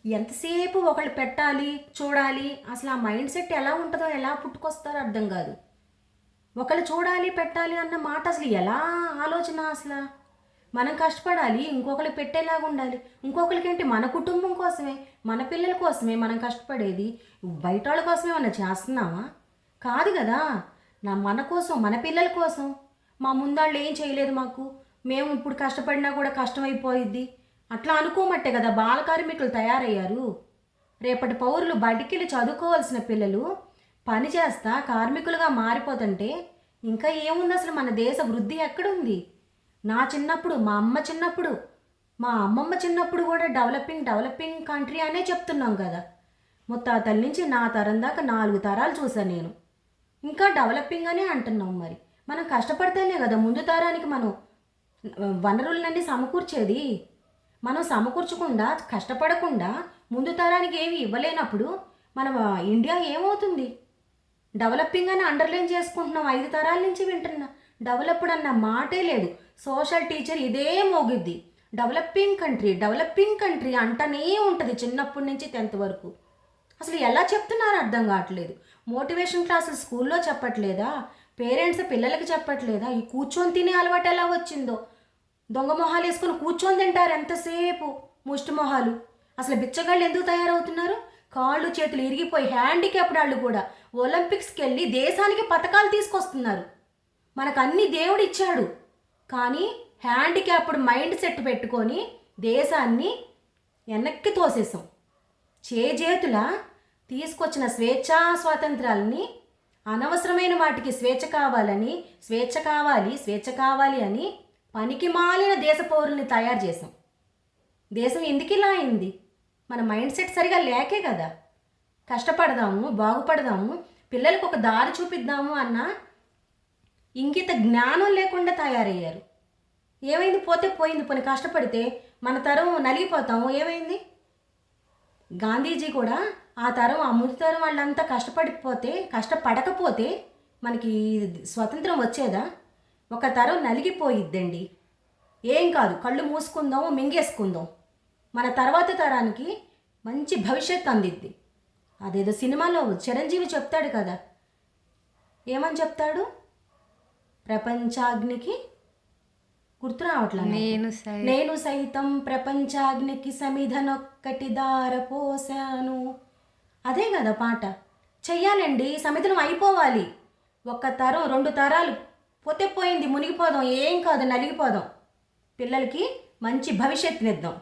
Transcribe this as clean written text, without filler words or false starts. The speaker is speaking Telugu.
ఎంతసేపు ఒకళ్ళు పెట్టాలి, చూడాలి, అసలు ఆ మైండ్ సెట్ ఎలా ఉంటుందో, ఎలా పుట్టుకొస్తారో అర్థం కాదు. ఒకళ్ళు చూడాలి, పెట్టాలి అన్న మాట అసలు ఎలా ఆలోచన అసలు? మనం కష్టపడాలి, ఇంకొకరికి పెట్టేలాగా ఉండాలి. ఇంకొకరికి ఏంటి, మన కుటుంబం కోసమే, మన పిల్లల కోసమే మనం కష్టపడేది. బయట వాళ్ళ కోసమే మనం చేస్తున్నామా? కాదు కదా. మన కోసం, మన పిల్లల కోసం. మా ముందాళ్ళు ఏం చేయలేదు మాకు, మేము ఇప్పుడు కష్టపడినా కూడా కష్టమైపోయిద్ది అట్లా అనుకోమట్టే కదా బాల కార్మికులు తయారయ్యారు. రేపటి పౌరులు బడికెళ్ళి చదువుకోవాల్సిన పిల్లలు పని చేస్తా కార్మికులుగా మారిపోతుంటే ఇంకా ఏముంది అసలు? మన దేశ వృద్ధి ఎక్కడుంది? నా చిన్నప్పుడు, మా అమ్మ చిన్నప్పుడు, మా అమ్మమ్మ చిన్నప్పుడు కూడా డెవలపింగ్ కంట్రీ అనే చెప్తున్నాం కదా. ముత్తాతల నుంచి నా తరం దాకా 4 తరాలు చూసాను నేను. ఇంకా డెవలపింగ్ అనే అంటున్నాం. మరి మనం కష్టపడితేనే కదా ముందు తరానికి మనం వనరులన్నీ సమకూర్చేది. మనం సమకూర్చకుండా, కష్టపడకుండా ముందు తరానికి ఏమి ఇవ్వలేనప్పుడు మన ఇండియా ఏమవుతుంది? డెవలపింగ్ అని అండర్లైన్ చేసుకుంటున్నాం, 5 తరాల నుంచి వింటున్నా. డెవలప్డ్ అన్న మాటే లేదు. సోషల్ టీచర్ ఇదే మోగిద్ది, డెవలపింగ్ కంట్రీ అంటనే ఉంటుంది చిన్నప్పటి నుంచి 10th వరకు. అసలు ఎలా చెప్తున్నారో అర్థం కావట్లేదు. మోటివేషన్ క్లాసులు స్కూల్లో చెప్పట్లేదా? పేరెంట్స్ పిల్లలకి చెప్పట్లేదా? ఈ కూర్చొని తినే అలవాటు ఎలా వచ్చిందో. దొంగ మొహాలు వేసుకొని కూర్చొని తింటారు ఎంతసేపు, ముష్టి మొహాలు. అసలు బిచ్చగాళ్ళు ఎందుకు తయారవుతున్నారు? కాళ్ళు చేతులు ఇరిగిపోయి హ్యాండిక్యాప్డ్ వాళ్ళు కూడా ఒలింపిక్స్కి వెళ్ళి దేశానికి పథకాలు తీసుకొస్తున్నారు. మనకు అన్ని దేవుడు ఇచ్చాడు, కానీ హ్యాండిక్యాప్డ్ మైండ్ సెట్ పెట్టుకొని దేశాన్ని వెనక్కి తోసేసాం. చేజేతుల తీసుకొచ్చిన స్వేచ్ఛా స్వాతంత్రాలని అనవసరమైన వాటికి స్వేచ్ఛ కావాలి అని పనికి మాలిన దేశ పౌరుల్ని తయారు చేసాం. దేశం ఎందుకు ఇలా అయింది? మన మైండ్ సెట్ సరిగా లేకే కదా. కష్టపడదాము, బాగుపడదాము, పిల్లలకు ఒక దారి చూపిద్దాము అన్న ఇంగిత జ్ఞానం లేకుండా తయారయ్యారు. ఏమైంది? పోతే పోయింది. పోనీ కష్టపడితే మన తరం నలిగిపోతాము. ఏమైంది? గాంధీజీ కూడా ఆ తరం, ఆ ముందు తరం వాళ్ళంతా కష్టపడకపోతే మనకి స్వతంత్రం వచ్చేదా? ఒక తరం నలిగిపోయిద్దండి. ఏం కాదు, కళ్ళు మూసుకుందాం, మింగేసుకుందాం. మన తర్వాత తరానికి మంచి భవిష్యత్తు అందిద్ది. అదేదో సినిమాలో చిరంజీవి చెప్తాడు కదా, ఏమని చెప్తాడు? ప్రపంచాగ్నికి గుర్తు రావట్లా. నేను సైతం ప్రపంచాగ్నికి సమిధనొక్కటి దారపోసాను. అదే కదా పాట. చెయ్యాలండి, సమిధనం అయిపోవాలి. 1 తరం 2 తరాలు పోతే పోయింది, మునిగిపోదాం. ఏం కాదు, నలిగిపోదాం. పిల్లలకి మంచి భవిష్యత్తునిద్దాం.